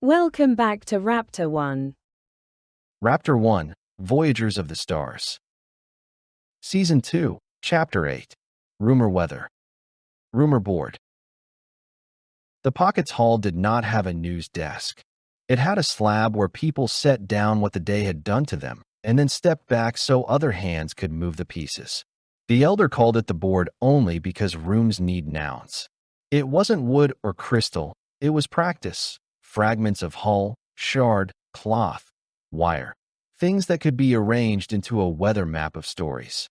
Welcome back to Raptor-One. Raptor-One, Voyagers of the Stars. Season 2, Chapter 8, Rumor Weather. Rumor Board. The Pockets Hall did not have a news desk. It had a slab where people set down what the day had done to them, and then stepped back so other hands could move the pieces. The elder called it the board only because rooms need nouns. It wasn't wood or crystal, it was practice. Fragments of hull, shard, cloth, wire. Things that could be arranged into a weather map of stories.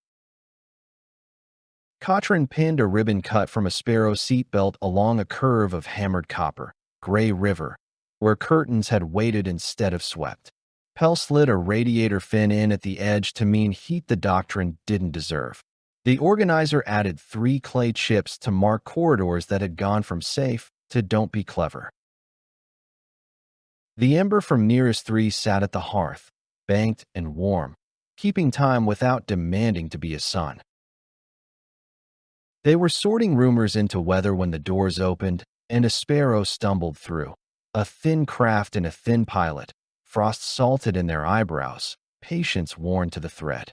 Cotran pinned a ribbon cut from a sparrow seatbelt along a curve of hammered copper, gray river, where curtains had waited instead of swept. Pell slid a radiator fin in at the edge to mean heat the doctrine didn't deserve. The organizer added 3 clay chips to mark corridors that had gone from safe to don't be clever. The ember from nearest 3 sat at the hearth, banked and warm, keeping time without demanding to be a sun. They were sorting rumors into weather when the doors opened and a sparrow stumbled through. A thin craft and a thin pilot, frost salted in their eyebrows, patience worn to the thread.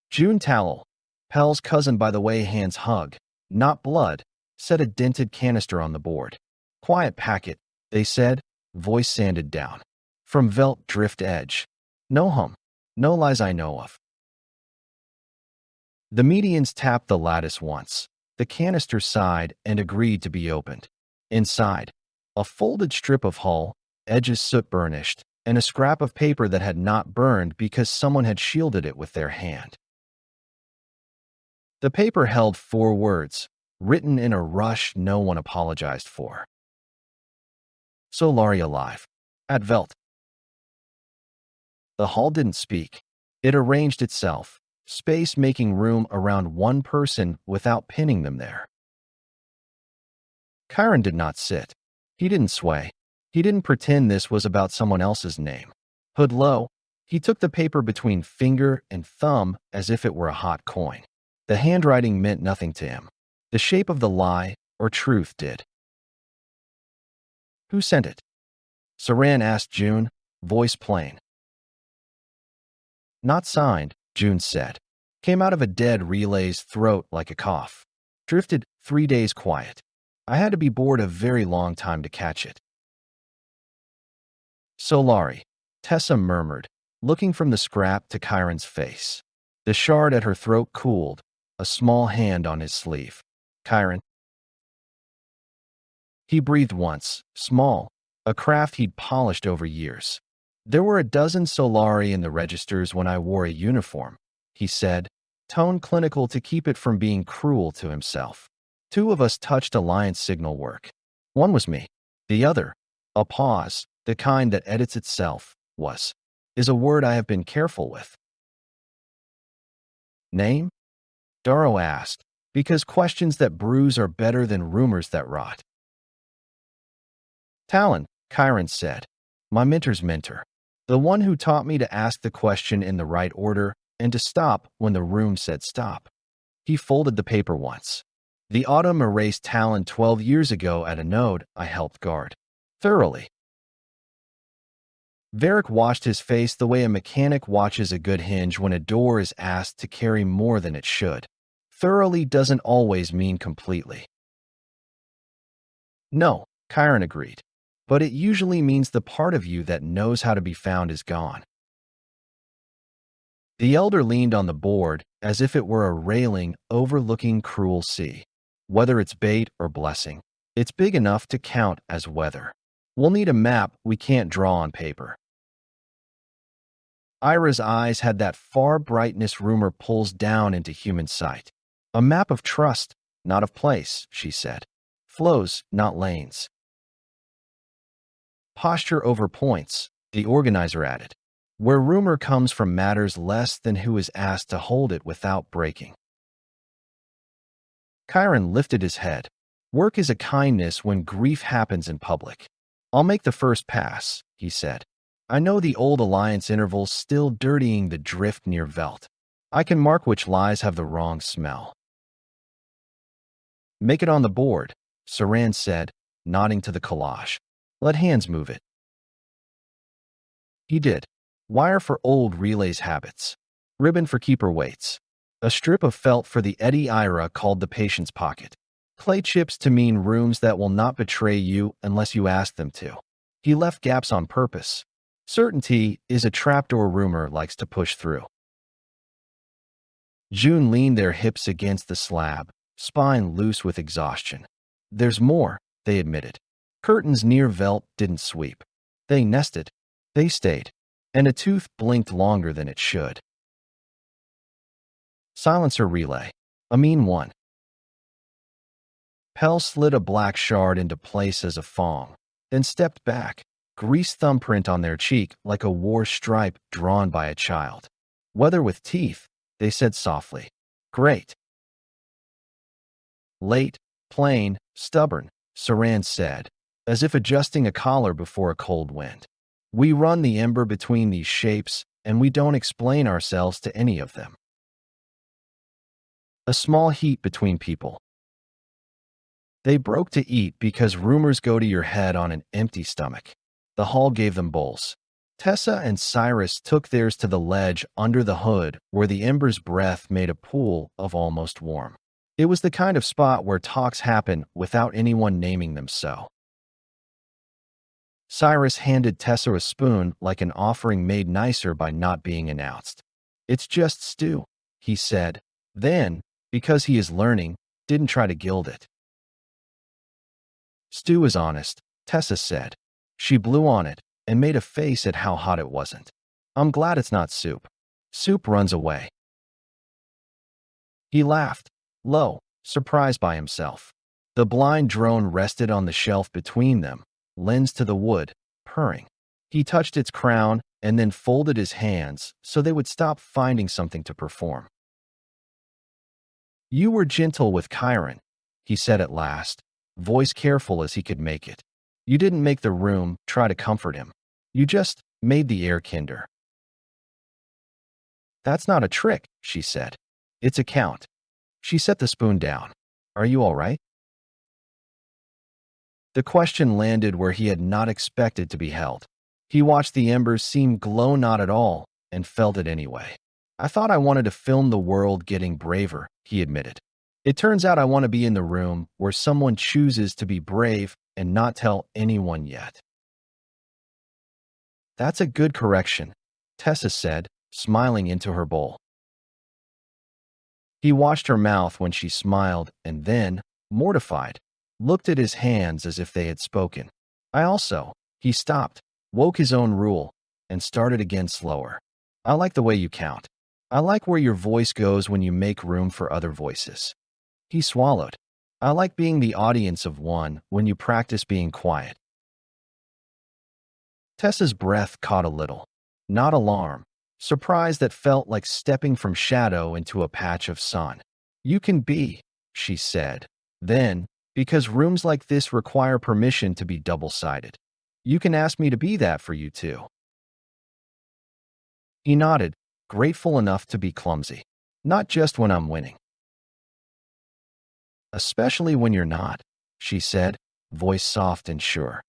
June Towel, Pell's cousin by the way hands hug, not blood, set a dented canister on the board. Quiet packet, they said, voice sanded down. From Velt Drift Edge. No hum. No lies I know of. The medians tapped the lattice once. The canister sighed and agreed to be opened. Inside, a folded strip of hull, edges soot-burnished, and a scrap of paper that had not burned because someone had shielded it with their hand. The paper held 4 words, written in a rush no one apologized for. Solari alive. At Velt. The hall didn't speak. It arranged itself, space making room around one person without pinning them there. Chiron did not sit. He didn't sway. He didn't pretend this was about someone else's name. Hood low, he took the paper between finger and thumb as if it were a hot coin. The handwriting meant nothing to him. The shape of the lie or truth did. Who sent it? Saran asked June, voice plain. Not signed, June said. Came out of a dead relay's throat like a cough. Drifted 3 days quiet. I had to be bored a very long time to catch it. Solari, Tessa murmured, looking from the scrap to Chiron's face. The shard at her throat cooled, a small hand on his sleeve. Chiron. He breathed once, small, a craft he'd polished over years. There were a dozen Solari in the registers when I wore a uniform, he said, tone clinical to keep it from being cruel to himself. 2 of us touched Alliance signal work. One was me. The other, a pause, the kind that edits itself, is a word I have been careful with. Name? Darrow asked, because questions that bruise are better than rumors that rot. Talon, Chiron said, my mentor's mentor, the one who taught me to ask the question in the right order and to stop when the room said stop. He folded the paper once. The Autom erased Talon 12 years ago at a node I helped guard. Thoroughly. Varric washed his face the way a mechanic watches a good hinge when a door is asked to carry more than it should. Thoroughly doesn't always mean completely. No, Chiron agreed. But it usually means the part of you that knows how to be found is gone. The elder leaned on the board as if it were a railing overlooking cruel sea. Whether it's bait or blessing, it's big enough to count as weather. We'll need a map we can't draw on paper. Ira's eyes had that far brightness rumor pulls down into human sight. A map of trust, not of place, she said. Flows, not lanes. Posture over points, the organizer added, where rumor comes from matters less than who is asked to hold it without breaking. Chiron lifted his head. Work is a kindness when grief happens in public. I'll make the first pass, he said. I know the old Alliance interval's still dirtying the drift near Velt. I can mark which lies have the wrong smell. Make it on the board, Saran said, nodding to the collage. Let hands move it. He did. Wire for old relays habits. Ribbon for keeper weights. A strip of felt for the Eddie Ira called the patient's pocket. Clay chips to mean rooms that will not betray you unless you ask them to. He left gaps on purpose. Certainty is a trapdoor rumor likes to push through. June leaned their hips against the slab, spine loose with exhaustion. There's more, they admitted. Curtains near Velt didn't sweep. They nested. They stayed. And a tooth blinked longer than it should. Silencer relay. A mean one. Pell slid a black shard into place as a thong, then stepped back, greased thumbprint on their cheek like a war stripe drawn by a child. Whether with teeth, they said softly. Great. Late, plain, stubborn, Saran said, as if adjusting a collar before a cold wind. We run the ember between these shapes, and we don't explain ourselves to any of them. A small heat between people. They broke to eat because rumors go to your head on an empty stomach. The hall gave them bowls. Tessa and Cyrus took theirs to the ledge under the hood where the ember's breath made a pool of almost warm. It was the kind of spot where talks happen without anyone naming them so. Cyrus handed Tessa a spoon like an offering made nicer by not being announced. It's just stew, he said. Then, because he is learning, didn't try to gild it. Stew is honest, Tessa said. She blew on it and made a face at how hot it wasn't. I'm glad it's not soup. Soup runs away. He laughed, low, surprised by himself. The blind drone rested on the shelf between them, lens to the wood, purring. He touched its crown and then folded his hands so they would stop finding something to perform. You were gentle with Chiron, he said at last, voice careful as he could make it. You didn't make the room try to comfort him. You just made the air kinder. That's not a trick, she said. It's a count. She set the spoon down. Are you all right? The question landed where he had not expected to be held. He watched the embers seem glow not at all and felt it anyway. I thought I wanted to film the world getting braver, he admitted. It turns out I want to be in the room where someone chooses to be brave and not tell anyone yet. That's a good correction, Tessa said, smiling into her bowl. He watched her mouth when she smiled and then, mortified, looked at his hands as if they had spoken. He stopped, woke his own rule, and started again slower. I like the way you count. I like where your voice goes when you make room for other voices. He swallowed. I like being the audience of one when you practice being quiet. Tessa's breath caught a little. Not alarm. Surprise that felt like stepping from shadow into a patch of sun. You can be, she said. Then, because rooms like this require permission to be double-sided. You can ask me to be that for you too. He nodded, grateful enough to be clumsy. Not just when I'm winning. Especially when you're not, she said, voice soft and sure.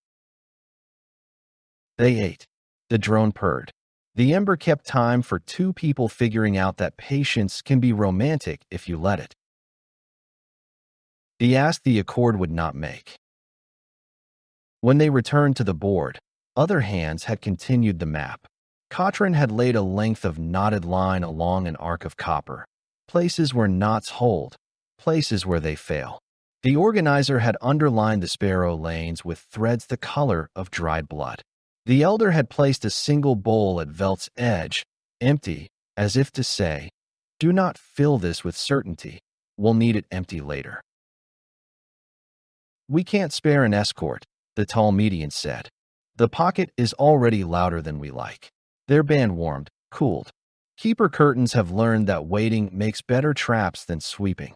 They ate. The drone purred. The ember kept time for two people figuring out that patience can be romantic if you let it. He asked the accord would not make. When they returned to the board, other hands had continued the map. Cotran had laid a length of knotted line along an arc of copper, places where knots hold, places where they fail. The organizer had underlined the sparrow lanes with threads the color of dried blood. The elder had placed a single bowl at Velt's edge, empty, as if to say, do not fill this with certainty. We'll need it empty later. We can't spare an escort, the tall median said. The pocket is already louder than we like. Their band warmed, cooled. Keeper curtains have learned that waiting makes better traps than sweeping.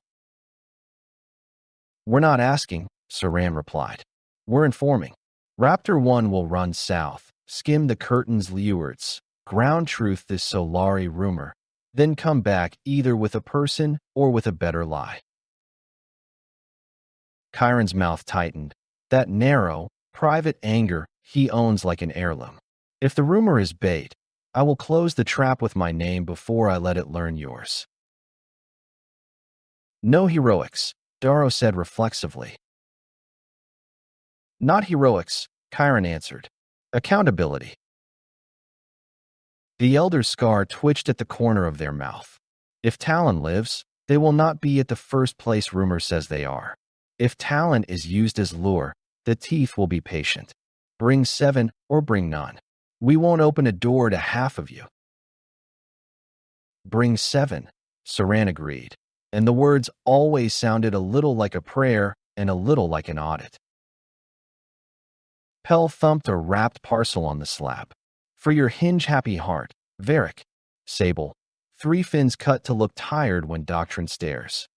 We're not asking, Saran replied. We're informing. Raptor-One will run south, skim the curtain's leewards, ground truth this Solari rumor, then come back either with a person or with a better lie. Chiron's mouth tightened. That narrow, private anger he owns like an heirloom. If the rumor is bait, I will close the trap with my name before I let it learn yours. No heroics, Darrow said reflexively. Not heroics, Chiron answered. Accountability. The elder's scar twitched at the corner of their mouth. If Talon lives, they will not be at the first place rumor says they are. If Talon is used as lure, the teeth will be patient. Bring 7 or bring none. We won't open a door to half of you. Bring 7, Saran agreed, and the words always sounded a little like a prayer and a little like an audit. Pell thumped a wrapped parcel on the slab. For your hinge-happy heart, Varric. Sable. 3 fins cut to look tired when Doctrine stares.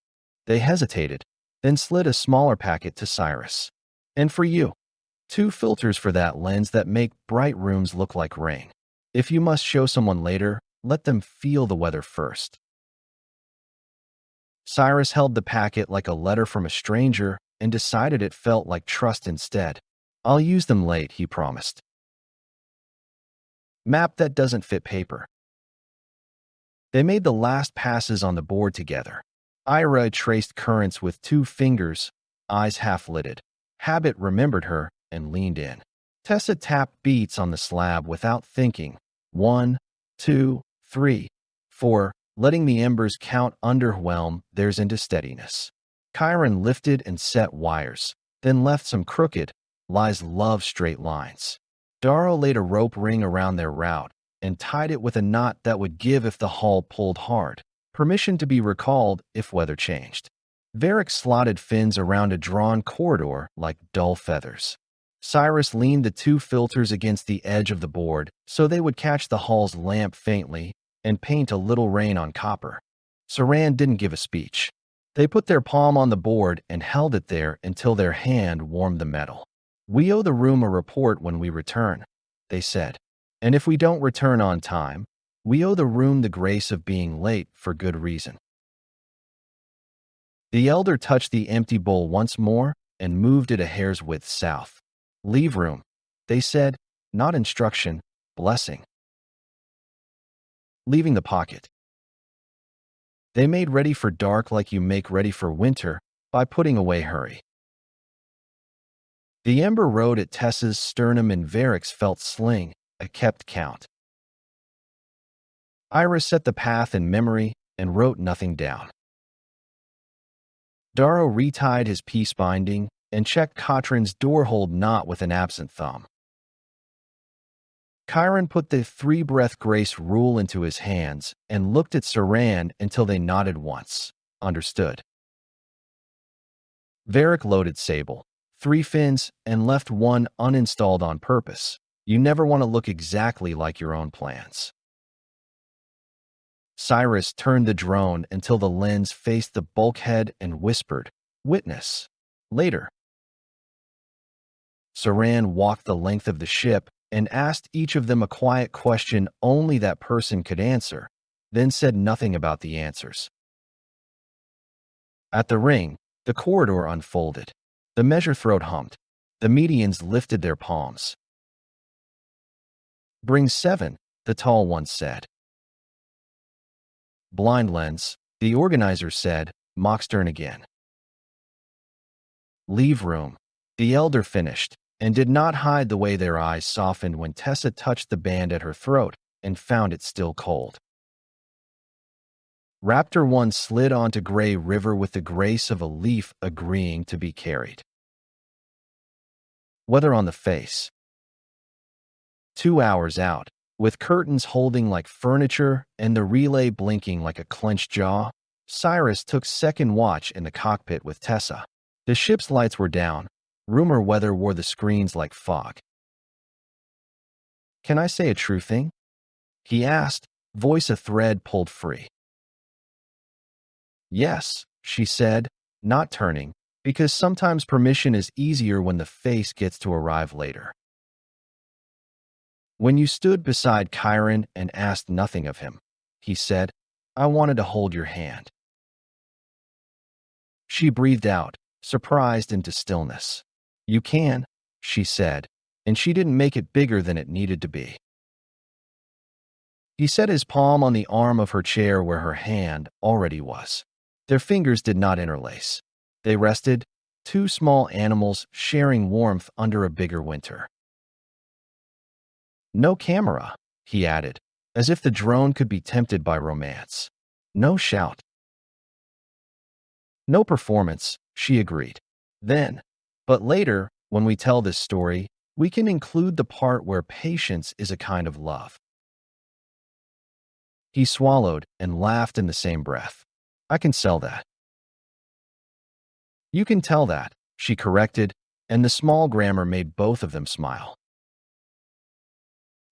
They hesitated, then slid a smaller packet to Cyrus. And for you, 2 filters for that lens that make bright rooms look like rain. If you must show someone later, let them feel the weather first. Cyrus held the packet like a letter from a stranger and decided it felt like trust instead. I'll use them late, he promised. Map that doesn't fit paper. They made the last passes on the board together. Ira traced currents with 2 fingers, eyes half-lidded. Habit remembered her and leaned in. Tessa tapped beats on the slab without thinking. 1, 2, 3, 4, letting the embers count underwhelm theirs into steadiness. Chiron lifted and set wires, then left some crooked. Lies love straight lines. Darrow laid a rope ring around their route and tied it with a knot that would give if the hull pulled hard. Permission to be recalled if weather changed. Varric slotted fins around a drawn corridor like dull feathers. Cyrus leaned the 2 filters against the edge of the board so they would catch the hull's lamp faintly and paint a little rain on copper. Saran didn't give a speech. They put their palm on the board and held it there until their hand warmed the metal. We owe the room a report when we return, they said. And if we don't return on time, we owe the room the grace of being late for good reason. The elder touched the empty bowl once more and moved it a hair's width south. Leave room, they said, not instruction, blessing. Leaving the pocket. They made ready for dark like you make ready for winter by putting away hurry. The ember rode at Tessa's sternum and Varric's felt sling, a kept count. Ira set the path in memory and wrote nothing down. Darrow retied his peace binding and checked Cotrin's door-hold knot with an absent thumb. Chiron put the 3-breath grace rule into his hands and looked at Saran until they nodded once. Understood. Varric loaded Sable. 3 fins, and left 1 uninstalled on purpose. You never want to look exactly like your own plans. Cyrus turned the drone until the lens faced the bulkhead and whispered, "Witness. Later." Saran walked the length of the ship and asked each of them a quiet question only that person could answer, then said nothing about the answers. At the ring, the corridor unfolded. The measure throat humped. The medians lifted their palms. Bring 7, the tall one said. Blind lens, the organizer said, mock stern again. Leave room, the elder finished, and did not hide the way their eyes softened when Tessa touched the band at her throat and found it still cold. Raptor-One slid onto Gray River with the grace of a leaf agreeing to be carried. Weather on the face. 2 hours out, with curtains holding like furniture and the relay blinking like a clenched jaw, Cyrus took second watch in the cockpit with Tessa. The ship's lights were down. Rumor weather wore the screens like fog. "Can I say a true thing?" he asked, voice a thread pulled free. "Yes," she said, not turning, because sometimes permission is easier when the face gets to arrive later. "When you stood beside Chiron and asked nothing of him," he said, "I wanted to hold your hand." She breathed out, surprised into stillness. "You can," she said, and she didn't make it bigger than it needed to be. He set his palm on the arm of her chair where her hand already was. Their fingers did not interlace. They rested, two small animals sharing warmth under a bigger winter. No camera, he added, as if the drone could be tempted by romance. No shout. No performance, she agreed. Then, but later, when we tell this story, we can include the part where patience is a kind of love. He swallowed and laughed in the same breath. I can sell that. You can tell that, she corrected, and the small grammar made both of them smile.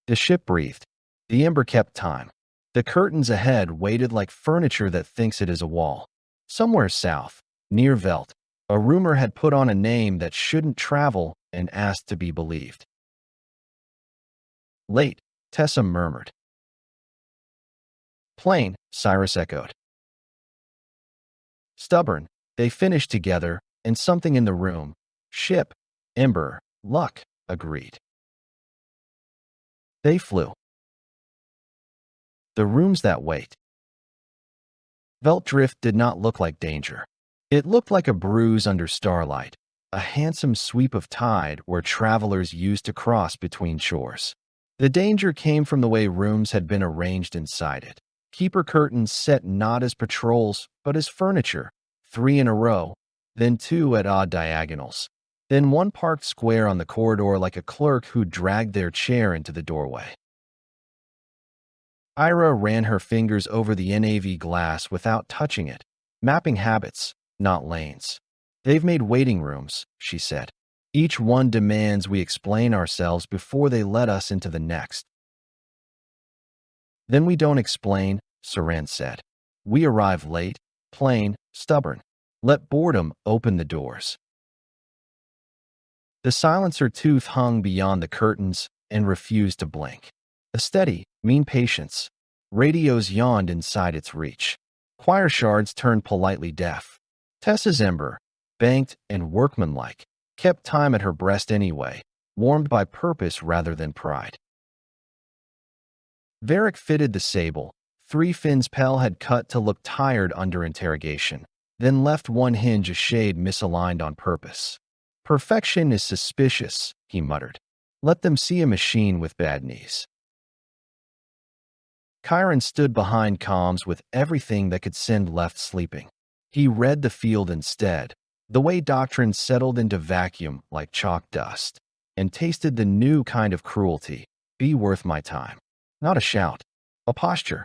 The ship breathed. The Ember kept time. The curtains ahead waited like furniture that thinks it is a wall. Somewhere south, near Velt, a rumor had put on a name that shouldn't travel and asked to be believed. Late, Tessa murmured. Plain, Cyrus echoed. Stubborn, they finished together, and something in the room, ship, Ember, luck, agreed. They flew. The rooms that wait. Velt Drift did not look like danger. It looked like a bruise under starlight, a handsome sweep of tide where travelers used to cross between shores. The danger came from the way rooms had been arranged inside it. Keeper curtains set not as patrols, but as furniture, 3 in a row, then 2 at odd diagonals, then one parked square on the corridor like a clerk who dragged their chair into the doorway. Ira ran her fingers over the NAV glass without touching it, mapping habits, not lanes. They've made waiting rooms, she said. Each one demands we explain ourselves before they let us into the next. Then we don't explain, Saran said. We arrive late, plain, stubborn. Let boredom open the doors. The silencer tooth hung beyond the curtains and refused to blink. A steady, mean patience. Radios yawned inside its reach. Choir shards turned politely deaf. Tessa's Ember, banked and workmanlike, kept time at her breast anyway, warmed by purpose rather than pride. Varric fitted the sable. 3 fins Pell had cut to look tired under interrogation, then left one hinge a shade misaligned on purpose. Perfection is suspicious, he muttered. Let them see a machine with bad knees. Chiron stood behind comms with everything that could send left sleeping. He read the field instead, the way doctrine settled into vacuum like chalk dust, and tasted the new kind of cruelty, be worth my time. Not a shout, a posture.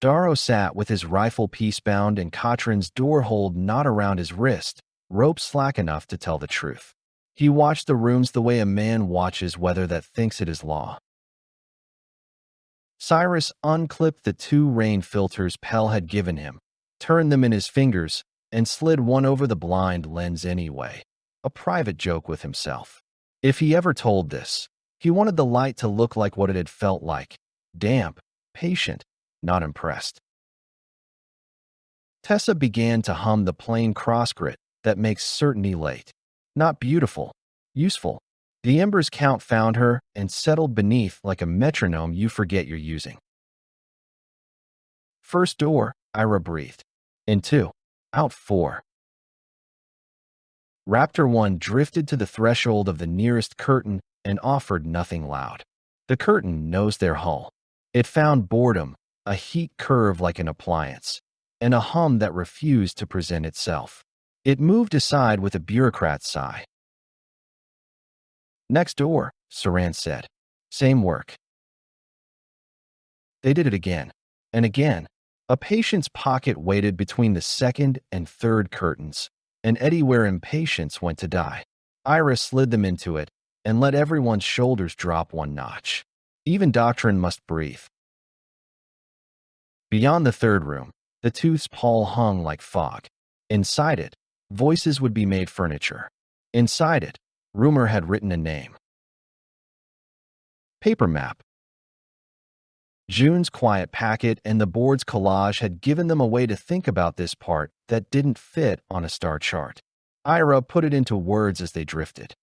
Darrow sat with his rifle piece-bound and Katrin's door hold not around his wrist, rope slack enough to tell the truth. He watched the rooms the way a man watches weather that thinks it is law. Cyrus unclipped the 2 rain filters Pell had given him, turned them in his fingers, and slid one over the blind lens anyway, a private joke with himself. If he ever told this, he wanted the light to look like what it had felt like, damp, patient, not impressed. Tessa began to hum the plain cross-grit that makes certainty late. Not beautiful, useful. The embers count found her and settled beneath like a metronome you forget you're using. First door, Ira breathed. In 2. Out 4. Raptor-One drifted to the threshold of the nearest curtain and offered nothing loud. The curtain nosed their hull. It found boredom, a heat curve like an appliance, and a hum that refused to present itself. It moved aside with a bureaucrat's sigh. Next door, Saran said. Same work. They did it again, and again. A patient's pocket waited between the second and third curtains, an eddy where impatience went to die. Ira slid them into it and let everyone's shoulders drop one notch. Even doctrine must breathe. Beyond the third room, the tooth's pall hung like fog. Inside it, voices would be made furniture. Inside it, rumor had written a name. Paper map. June's quiet packet and the board's collage had given them a way to think about this part that didn't fit on a star chart. Ira put it into words as they drifted.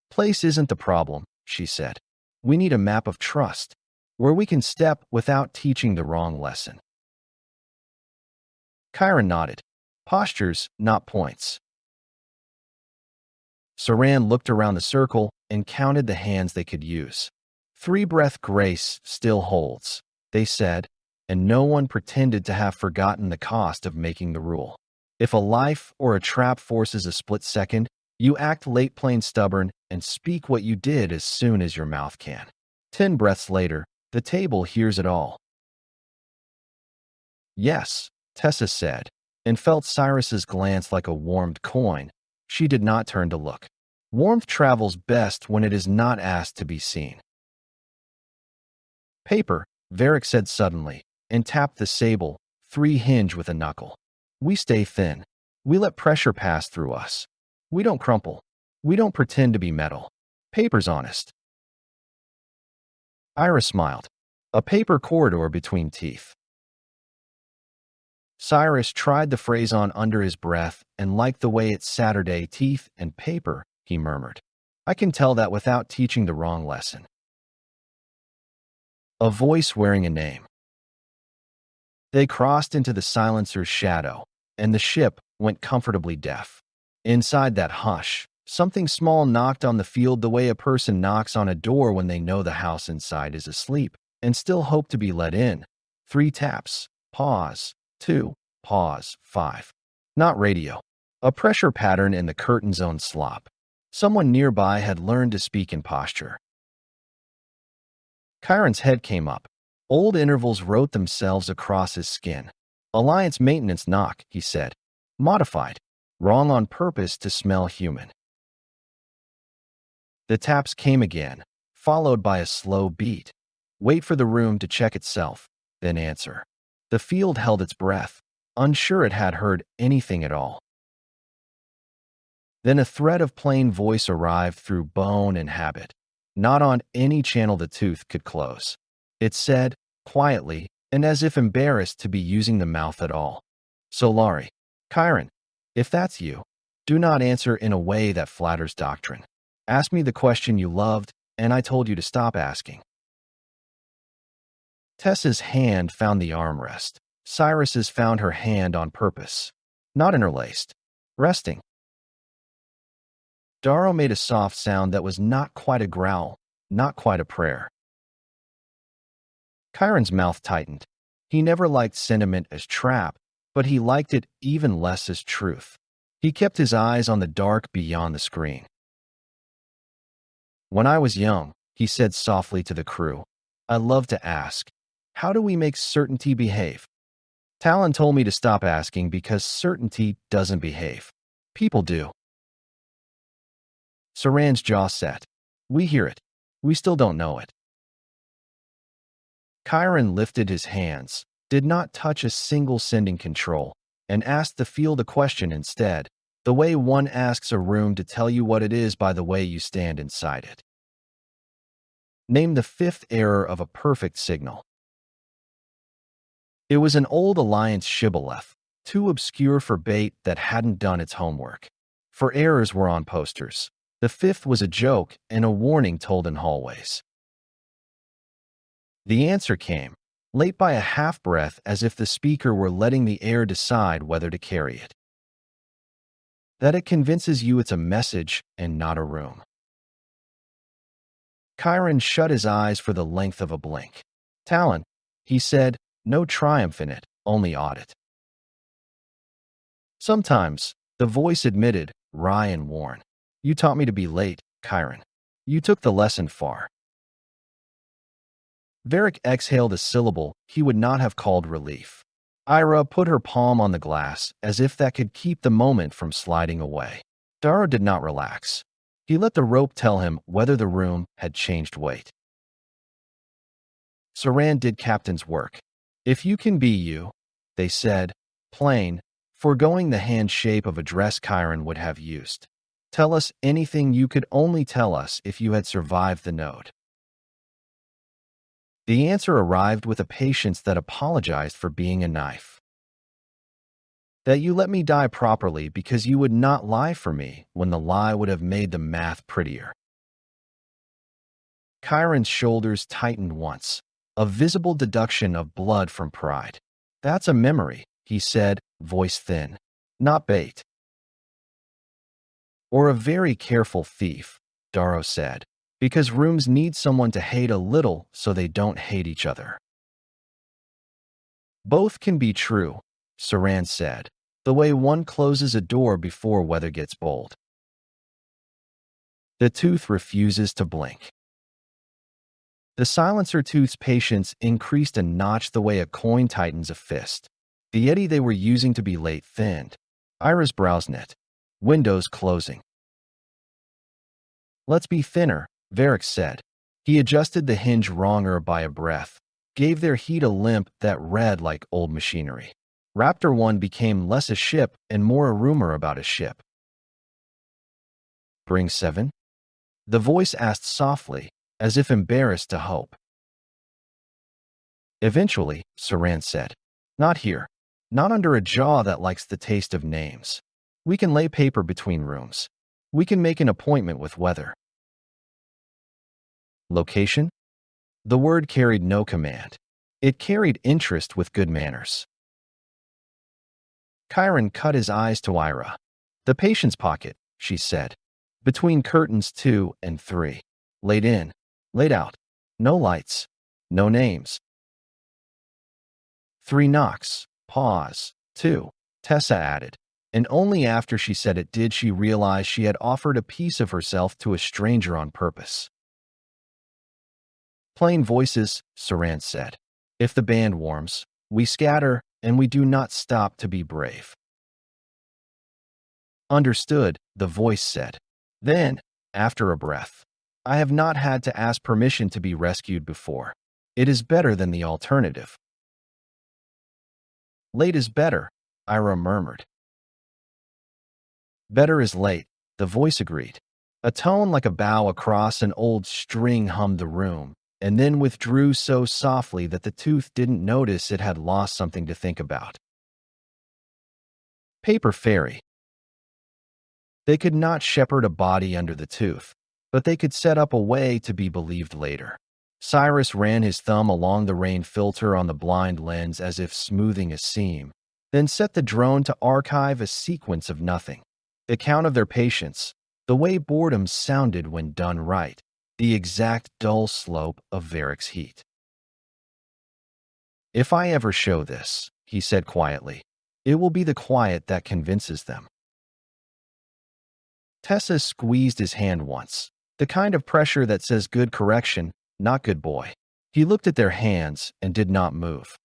Place isn't the problem, she said. We need a map of trust, where we can step without teaching the wrong lesson. Chiron nodded. Postures, not points. Saran looked around the circle and counted the hands they could use. 3-breath grace still holds, they said, and no one pretended to have forgotten the cost of making the rule. If a life or a trap forces a split second, you act late plain stubborn and speak what you did as soon as your mouth can. 10 breaths later, the table hears it all. Yes, Tessa said, and felt Cyrus's glance like a warmed coin. She did not turn to look. Warmth travels best when it is not asked to be seen. Paper, Varric said suddenly, and tapped the sable, 3 hinge with a knuckle. We stay thin. We let pressure pass through us. We don't crumple. We don't pretend to be metal. Paper's honest. Ira smiled. A paper corridor between teeth. Cyrus tried the phrase on under his breath and liked the way it's Saturday, teeth and paper, he murmured. I can tell that without teaching the wrong lesson. A voice wearing a name. They crossed into the silencer's shadow, and the ship went comfortably deaf. Inside that hush, something small knocked on the field the way a person knocks on a door when they know the house inside is asleep and still hope to be let in. 3 taps. Pause. 2. Pause. 5. Not radio. A pressure pattern in the curtain's own slop. Someone nearby had learned to speak in posture. Chiron's head came up. Old intervals wrote themselves across his skin. Alliance maintenance knock, he said. Modified. Wrong on purpose to smell human. The taps came again, followed by a slow beat. Wait for the room to check itself, then answer. The field held its breath, unsure it had heard anything at all. Then a thread of plain voice arrived through bone and habit, not on any channel the tooth could close. It said, quietly, and as if embarrassed to be using the mouth at all. Solari. Chiron, if that's you, do not answer in a way that flatters doctrine. Ask me the question you loved, and I told you to stop asking. Tessa's hand found the armrest. Cyrus's found her hand on purpose. Not interlaced. Resting. Darrow made a soft sound that was not quite a growl, not quite a prayer. Chiron's mouth tightened. He never liked sentiment as trap, but he liked it even less as truth. He kept his eyes on the dark beyond the screen. When I was young, he said softly to the crew, I loved to ask, how do we make certainty behave? Talon told me to stop asking because certainty doesn't behave. People do. Saran's jaw set. We hear it. We still don't know it. Chiron lifted his hands, did not touch a single sending control, and asked the field a question instead, the way one asks a room to tell you what it is by the way you stand inside it. Name the 5th error of a perfect signal. It was an old Alliance shibboleth, too obscure for bait that hadn't done its homework. For errors were on posters. The 5th was a joke and a warning told in hallways. The answer came, late by a half-breath as if the speaker were letting the air decide whether to carry it. That it convinces you it's a message and not a room. Chiron shut his eyes for the length of a blink. Talon, he said, no triumph in it, only audit. Sometimes, the voice admitted, wry and worn. You taught me to be late, Chiron. You took the lesson far. Varric exhaled a syllable he would not have called relief. Ira put her palm on the glass as if that could keep the moment from sliding away. Darrow did not relax. He let the rope tell him whether the room had changed weight. Saran did captain's work. If you can be you, they said, plain, foregoing the hand shape of a dress Chiron would have used. Tell us anything you could only tell us if you had survived the node. The answer arrived with a patience that apologized for being a knife. That you let me die properly because you would not lie for me when the lie would have made the math prettier. Chiron's shoulders tightened once, a visible deduction of blood from pride. That's a memory, he said, voice thin. Not bait. Or a very careful thief, Darrow said, because rooms need someone to hate a little so they don't hate each other. Both can be true, Saran said, the way one closes a door before weather gets bold. The tooth refuses to blink. The silencer tooth's patience increased a notch the way a coin tightens a fist. The eddy they were using to be late thinned. Ira's brows knit. Windows closing. Let's be thinner, Varric said. He adjusted the hinge wronger by a breath, gave their heat a limp that read like old machinery. Raptor-One became less a ship and more a rumor about a ship. Bring 7? The voice asked softly, as if embarrassed to hope. Eventually, Saran said. Not here. Not under a jaw that likes the taste of names. We can lay paper between rooms. We can make an appointment with weather. Location? The word carried no command. It carried interest with good manners. Chiron cut his eyes to Ira. The patient's pocket, she said. Between curtains 2 and 3. Laid in. Laid out. No lights. No names. 3 knocks. Pause. 2. Tessa added. And only after she said it did she realize she had offered a piece of herself to a stranger on purpose. Plain voices, Saran said. If the band warms, we scatter, and we do not stop to be brave. Understood, the voice said. Then, after a breath, I have not had to ask permission to be rescued before. It is better than the alternative. Late is better, Ira murmured. Better is late, the voice agreed. A tone like a bow across an old string hummed the room, and then withdrew so softly that the tooth didn't notice it had lost something to think about. Paper fairy. They could not shepherd a body under the tooth, but they could set up a way to be believed later. Cyrus ran his thumb along the rain filter on the blind lens as if smoothing a seam, then set the drone to archive a sequence of nothing. The count of their patience, the way boredom sounded when done right, the exact dull slope of Varric's heat. If I ever show this, he said quietly, it will be the quiet that convinces them. Tessa squeezed his hand once, the kind of pressure that says good correction, not good boy. He looked at their hands and did not move.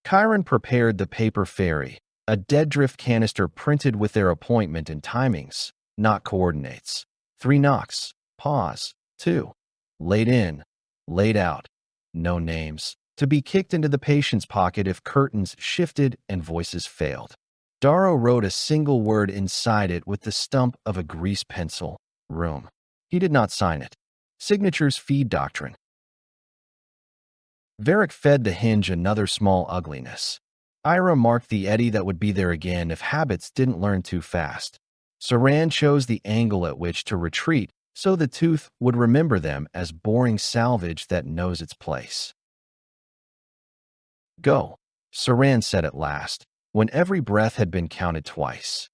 Chiron prepared the paper fairy, a dead drift canister printed with their appointment and timings, not coordinates. 3 knocks. Pause. 2. Laid in. Laid out. No names. To be kicked into the patient's pocket if curtains shifted and voices failed. Darrow wrote a single word inside it with the stump of a grease pencil. Room. He did not sign it. Signatures feed doctrine. Varric fed the hinge another small ugliness. Ira marked the eddy that would be there again if habits didn't learn too fast. Saran chose the angle at which to retreat so the tooth would remember them as boring salvage that knows its place. Go, Saran said at last, when every breath had been counted twice.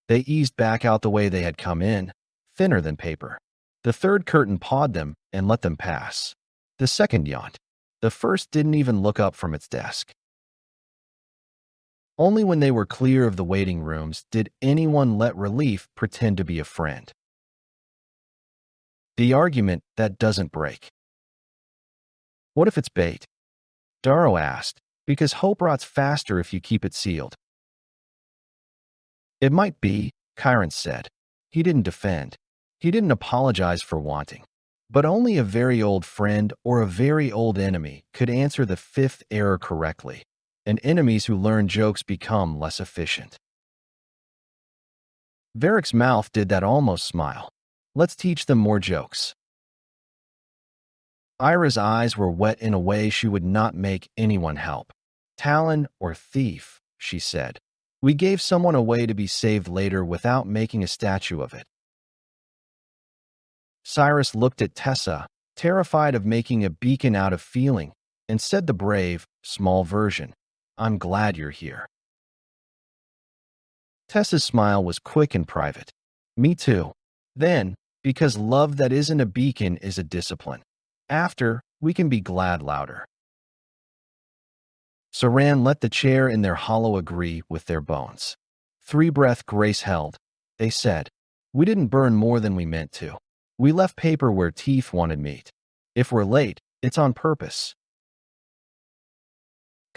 They eased back out the way they had come in, thinner than paper. The third curtain pawed them and let them pass. The second yawned. The first didn't even look up from its desk. Only when they were clear of the waiting rooms did anyone let relief pretend to be a friend. The argument that doesn't break. What if it's bait? Darrow asked, because hope rots faster if you keep it sealed. It might be, Chiron said. He didn't defend. He didn't apologize for wanting. But only a very old friend or a very old enemy could answer the 5th error correctly, and enemies who learn jokes become less efficient. Varric's mouth did that almost smile. Let's teach them more jokes. Ira's eyes were wet in a way she would not make anyone help. Talon or thief, she said. We gave someone away to be saved later without making a statue of it. Cyrus looked at Tessa, terrified of making a beacon out of feeling, and said the brave, small version, I'm glad you're here. Tessa's smile was quick and private. Me too. Then, because love that isn't a beacon is a discipline. After, we can be glad louder. Saran let the chair in their hollow agree with their bones. 3 breath Grace held. They said, we didn't burn more than we meant to. We left paper where teeth wanted meat. If we're late, it's on purpose.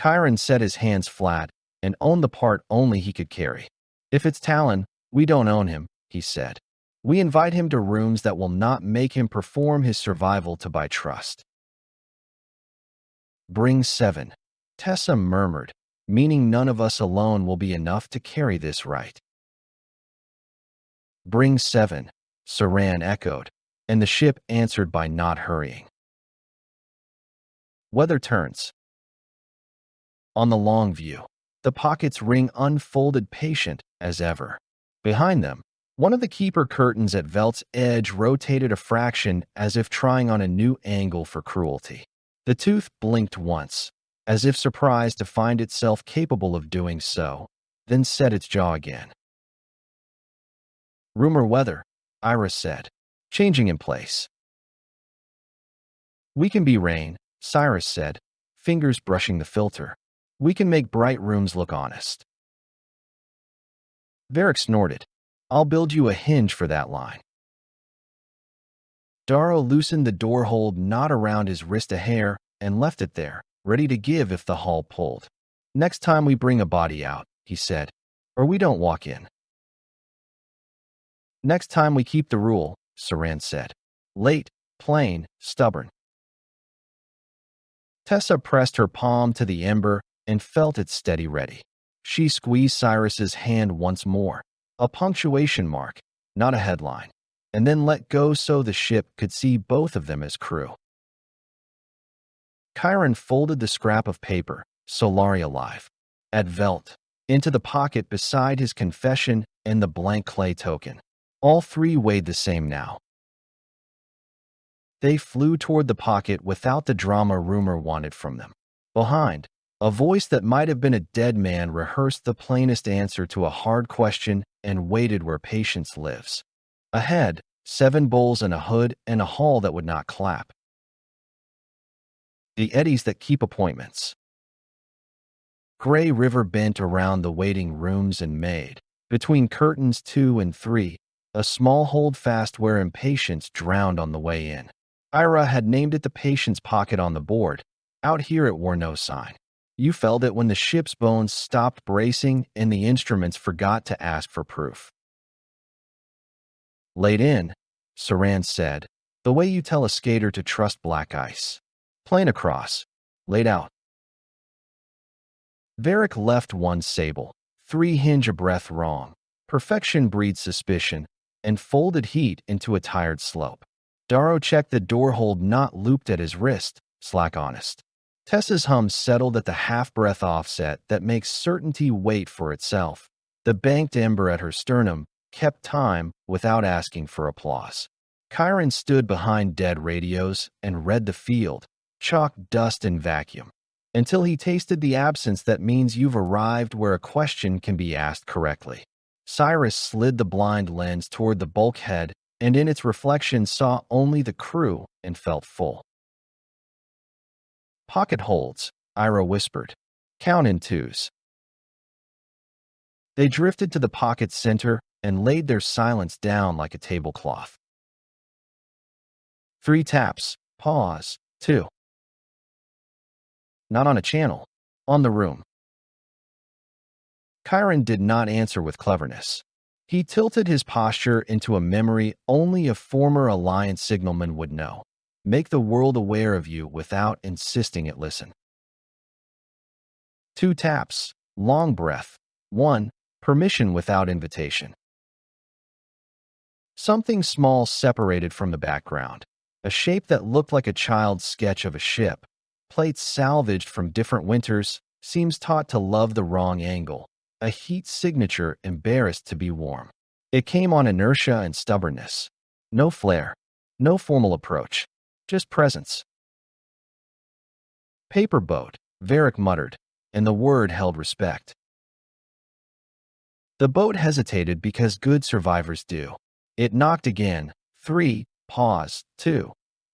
Chiron set his hands flat and owned the part only he could carry. If it's Talon, we don't own him, he said. We invite him to rooms that will not make him perform his survival to buy trust. Bring 7. Tessa murmured, meaning none of us alone will be enough to carry this right. Bring 7, Saran echoed, and the ship answered by not hurrying. Weather turns. On the long view, the pocket's ring unfolded patient as ever. Behind them, one of the keeper curtains at Velt's edge rotated a fraction as if trying on a new angle for cruelty. The tooth blinked once, as if surprised to find itself capable of doing so, then set its jaw again. Rumor weather, Iris said, changing in place. We can be rain, Cyrus said, fingers brushing the filter. We can make bright rooms look honest. Varric snorted. I'll build you a hinge for that line. Darrow loosened the door hold knot around his wrist a hair and left it there, ready to give if the hull pulled. Next time we bring a body out, he said, or we don't walk in. Next time we keep the rule, Saran said. Late, plain, stubborn. Tessa pressed her palm to the ember and felt it steady ready. She squeezed Cyrus's hand once more, a punctuation mark, not a headline, and then let go so the ship could see both of them as crew. Chiron folded the scrap of paper, Solari alive, at Velt, into the pocket beside his confession and the blank clay token. All 3 weighed the same now. They flew toward the pocket without the drama rumor wanted from them. Behind, a voice that might have been a dead man rehearsed the plainest answer to a hard question and waited where patience lives. Ahead, 7 bowls and a hood and a hull that would not clap. The eddies that keep appointments. Gray River bent around the waiting rooms and made, between curtains 2 and 3, a small holdfast where impatience drowned on the way in. Ira had named it the patience pocket on the board. Out here it wore no sign. You felt it when the ship's bones stopped bracing and the instruments forgot to ask for proof. Laid in, Saran said, the way you tell a skater to trust black ice. Plain across, laid out. Varric left 1 sable, 3 hinge a breath wrong. Perfection breeds suspicion, and folded heat into a tired slope. Darrow checked the door hold not looped at his wrist, slack honest. Tessa's hum settled at the half-breath offset that makes certainty wait for itself. The banked ember at her sternum kept time without asking for applause. Chiron stood behind dead radios and read the field, chalk, dust, and vacuum, until he tasted the absence that means you've arrived where a question can be asked correctly. Cyrus slid the blind lens toward the bulkhead and in its reflection saw only the crew and felt full. Pocket holds, Ira whispered. Count in 2s. They drifted to the pocket's center and laid their silence down like a tablecloth. 3 taps, pause, 2. Not on a channel, on the room. Chiron did not answer with cleverness. He tilted his posture into a memory only a former Alliance signalman would know. Make the world aware of you without insisting it listen. 2 taps, long breath. 1, permission without invitation. Something small separated from the background, a shape that looked like a child's sketch of a ship, plates salvaged from different winters, seems taught to love the wrong angle, a heat signature embarrassed to be warm. It came on inertia and stubbornness. No flair, no formal approach, just presence. Paper boat, Varric muttered, and the word held respect. The boat hesitated because good survivors do. It knocked again, 3, paused, 2,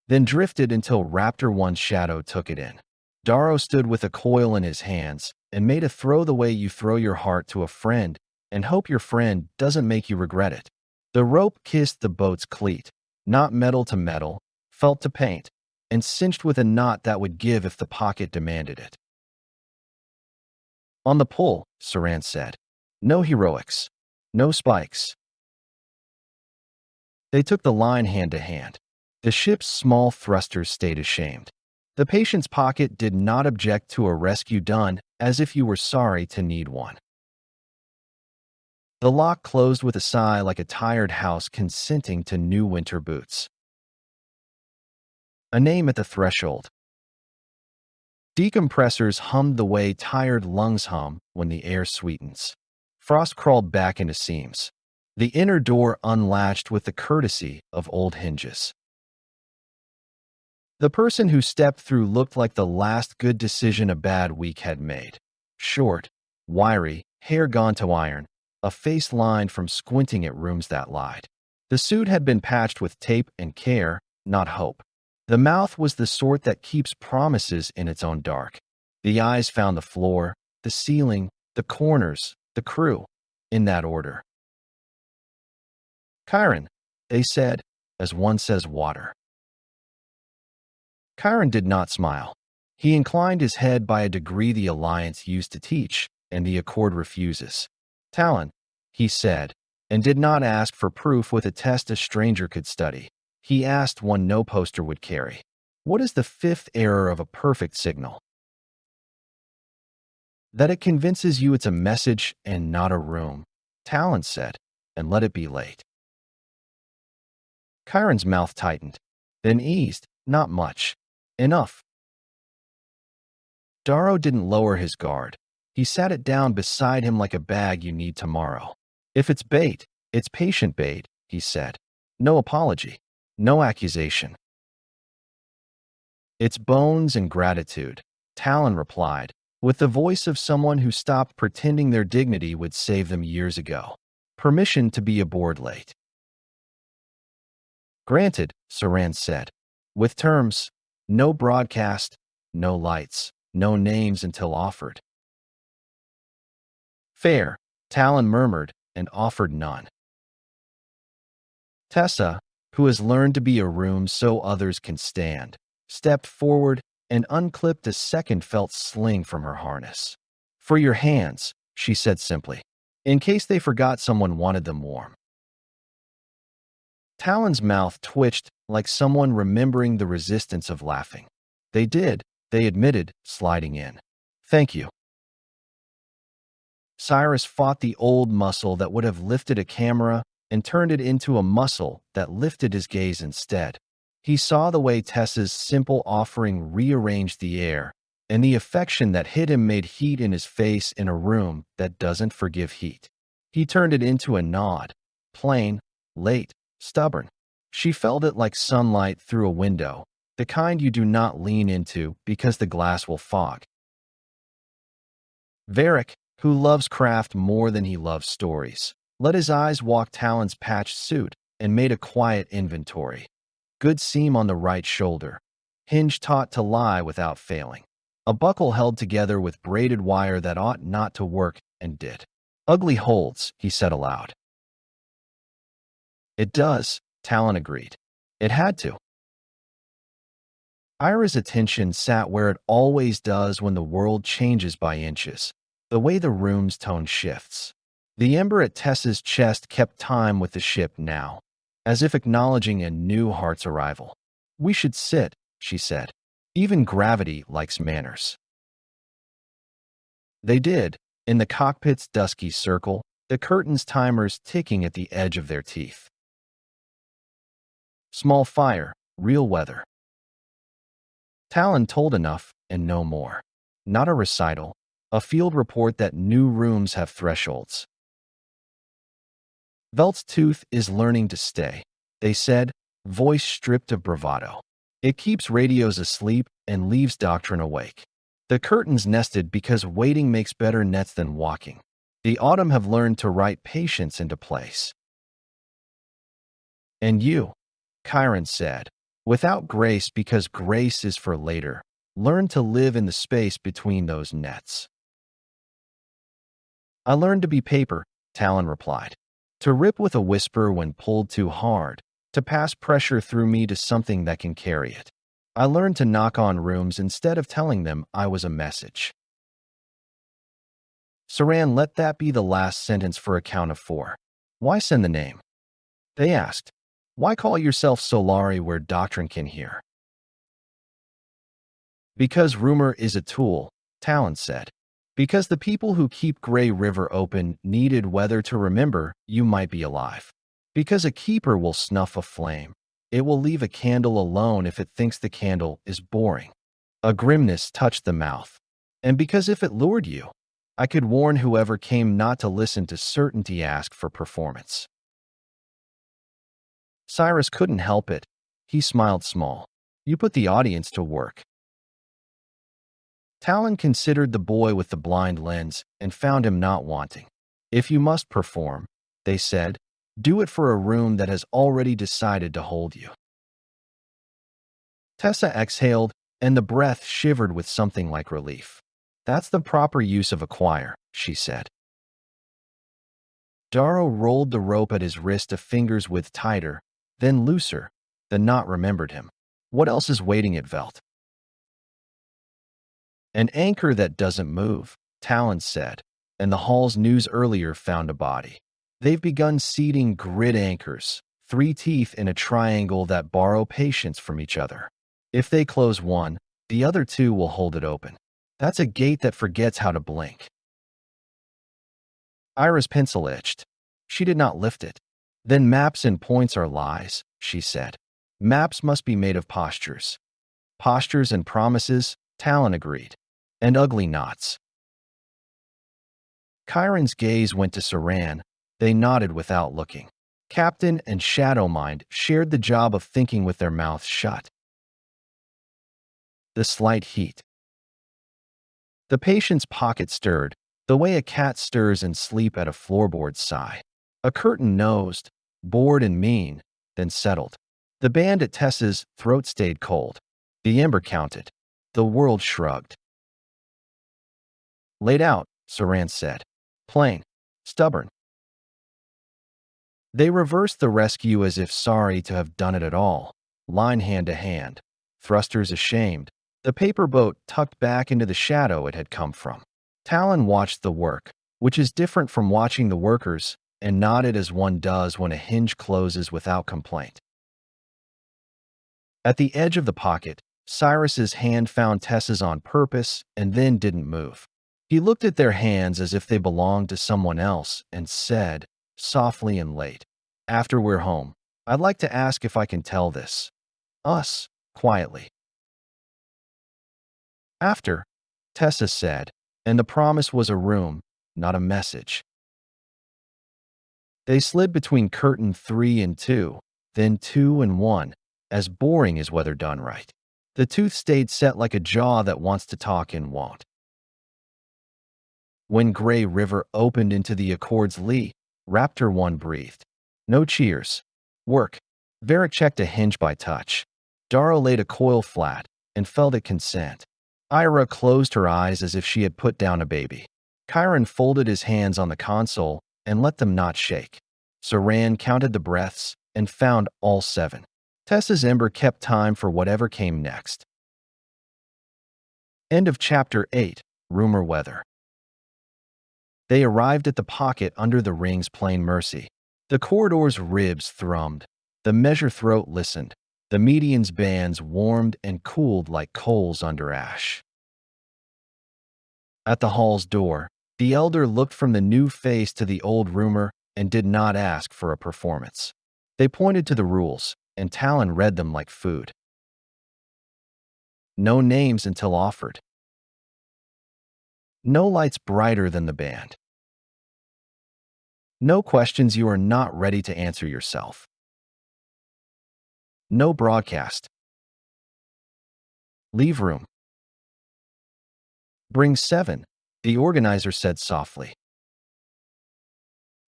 then drifted until Raptor-One's shadow took it in. Darrow stood with a coil in his hands and made a throw the way you throw your heart to a friend and hope your friend doesn't make you regret it. The rope kissed the boat's cleat, not metal to metal, felt to paint, and cinched with a knot that would give if the pocket demanded it. On the pull, Saran said. No heroics. No spikes. They took the line hand to hand. The ship's small thrusters stayed ashamed. The patient's pocket did not object to a rescue done as if you were sorry to need one. The lock closed with a sigh like a tired house consenting to new winter boots. A name at the threshold. Decompressors hummed the way tired lungs hum when the air sweetens. Frost crawled back into seams. The inner door unlatched with the courtesy of old hinges. The person who stepped through looked like the last good decision a bad week had made. Short, wiry, hair gone to iron, a face lined from squinting at rooms that lied. The suit had been patched with tape and care, not hope. The mouth was the sort that keeps promises in its own dark. The eyes found the floor, the ceiling, the corners, the crew, in that order. Chiron, they said, as one says water. Chiron did not smile. He inclined his head by a degree the Alliance used to teach, and the Accord refuses. Talon, he said, and did not ask for proof with a test a stranger could study. He asked one no poster would carry. What is the fifth error of a perfect signal? That it convinces you it's a message and not a room, Talon said, and let it be late. Chiron's mouth tightened, then eased, not much. Enough. Darrow didn't lower his guard. He sat it down beside him like a bag you need tomorrow. If it's bait, it's patient bait, he said. No apology. No accusation. It's bones and gratitude, Talon replied, with the voice of someone who stopped pretending their dignity would save them years ago. Permission to be aboard late. Granted, Saran said, with terms, no broadcast, no lights, no names until offered. Fair, Talon murmured and offered none. Tessa, who has learned to be a room so others can stand, stepped forward and unclipped a second felt sling from her harness. For your hands, she said simply, in case they forgot someone wanted them warm. Talon's mouth twitched like someone remembering the resistance of laughing. They did, they admitted, sliding in. Thank you. Cyrus fought the old muscle that would have lifted a camera and turned it into a muscle that lifted his gaze instead. He saw the way Tessa's simple offering rearranged the air, and the affection that hit him made heat in his face in a room that doesn't forgive heat. He turned it into a nod, plain, late, stubborn. She felt it like sunlight through a window, the kind you do not lean into because the glass will fog. Varric, who loves craft more than he loves stories, let his eyes walk Talon's patched suit and made a quiet inventory. Good seam on the right shoulder. Hinge taught to lie without failing. A buckle held together with braided wire that ought not to work and did. Ugly holds, he said aloud. It does, Talon agreed. It had to. Ira's attention sat where it always does when the world changes by inches, the way the room's tone shifts. The ember at Tessa's chest kept time with the ship now, as if acknowledging a new heart's arrival. We should sit, she said. Even gravity likes manners. They did, in the cockpit's dusky circle, the curtain's timers ticking at the edge of their teeth. Small fire, real weather. Talon told enough and no more. Not a recital, A field report that new rooms have thresholds. Velt's tooth is learning to stay, they said, voice stripped of bravado. It keeps radios asleep and leaves doctrine awake. The curtains nested because waiting makes better nets than walking. The Autom have learned to write patience into place. And you, Chiron said, without grace because grace is for later, learn to live in the space between those nets. I learned to be paper, Talon replied. To rip with a whisper when pulled too hard, to pass pressure through me to something that can carry it. I learned to knock on rooms instead of telling them I was a message. Saran let that be the last sentence for a count of 4. Why send the name? They asked. Why call yourself Solari where doctrine can hear? Because rumor is a tool, Talon said. Because the people who keep Gray River open needed weather to remember you might be alive. Because a keeper will snuff a flame. It will leave a candle alone if it thinks the candle is boring. A grimness touched the mouth. And because if it lured you, I could warn whoever came not to listen to certainty ask for performance. Cyrus couldn't help it. He smiled small. You put the audience to work. Talon considered the boy with the blind lens and found him not wanting. If you must perform, they said, do it for a room that has already decided to hold you. Tessa exhaled, and the breath shivered with something like relief. That's the proper use of a choir, she said. Darrow rolled the rope at his wrist a finger's width tighter, then looser. The knot remembered him. What else is waiting at Velt? An anchor that doesn't move, Talon said, and the Hall's news earlier found a body. They've begun seeding grid anchors, 3 teeth in a triangle that borrow patience from each other. If they close one, the other 2 will hold it open. That's a gate that forgets how to blink. Ira's pencil itched. She did not lift it. Then maps and points are lies, she said. Maps must be made of postures. Postures and promises, Talon agreed. And ugly knots. Chiron's gaze went to Saran. They nodded without looking. Captain and Shadowmind shared the job of thinking with their mouths shut. The slight heat. The patient's pocket stirred, the way a cat stirs in sleep at a floorboard sigh. A curtain nosed, bored and mean, then settled. The band at Tessa's throat stayed cold. The ember counted. The world shrugged. Laid out, Saran said. Plain. Stubborn. They reversed the rescue as if sorry to have done it at all. Line hand to hand. Thrusters ashamed. The paper boat tucked back into the shadow it had come from. Talon watched the work, which is different from watching the workers, and nodded as one does when a hinge closes without complaint. At the edge of the pocket, Cyrus's hand found Tessa's on purpose and then didn't move. He looked at their hands as if they belonged to someone else and said, softly and late, after we're home, I'd like to ask if I can tell this. Us, quietly. After, Tessa said, and the promise was a room, not a message. They slid between curtain 3 and 2, then 2 and 1, as boring as whether done right. The tooth stayed set like a jaw that wants to talk and won't. When Gray River opened into the Accord's lee, Raptor-One breathed. No cheers. Work. Varric checked a hinge by touch. Darrow laid a coil flat and felt it consent. Ira closed her eyes as if she had put down a baby. Chiron folded his hands on the console and let them not shake. Saran counted the breaths and found all 7. Tessa's ember kept time for whatever came next. End of Chapter 8, Rumor Weather. They arrived at the pocket under the ring's plain mercy. The corridor's ribs thrummed. The measure throat listened. The median's bands warmed and cooled like coals under ash. At the hall's door, the elder looked from the new face to the old rumor and did not ask for a performance. They pointed to the rules, and Talon read them like food. No names until offered. No lights brighter than the band. No questions you are not ready to answer yourself. No broadcast. Leave room. Bring 7, the organizer said softly.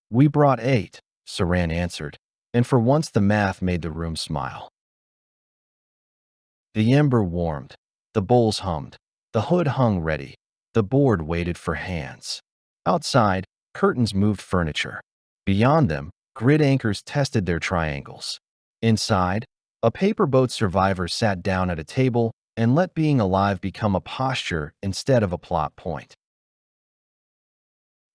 We brought 8, Saran answered, and for once the math made the room smile. The ember warmed, the bowls hummed, the hood hung ready, the board waited for hands. Outside, curtains moved furniture. Beyond them, grid anchors tested their triangles. Inside, a paper boat survivor sat down at a table and let being alive become a posture instead of a plot point.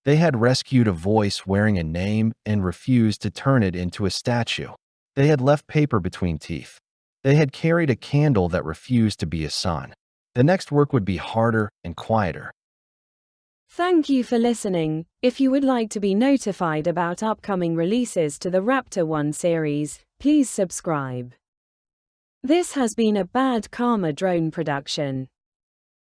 They had rescued a voice wearing a name and refused to turn it into a statue. They had left paper between teeth. They had carried a candle that refused to be a sun. The next work would be harder and quieter. Thank you for listening. If you would like to be notified about upcoming releases to the Raptor-One series, please subscribe. This has been a Bad Karma Drone production.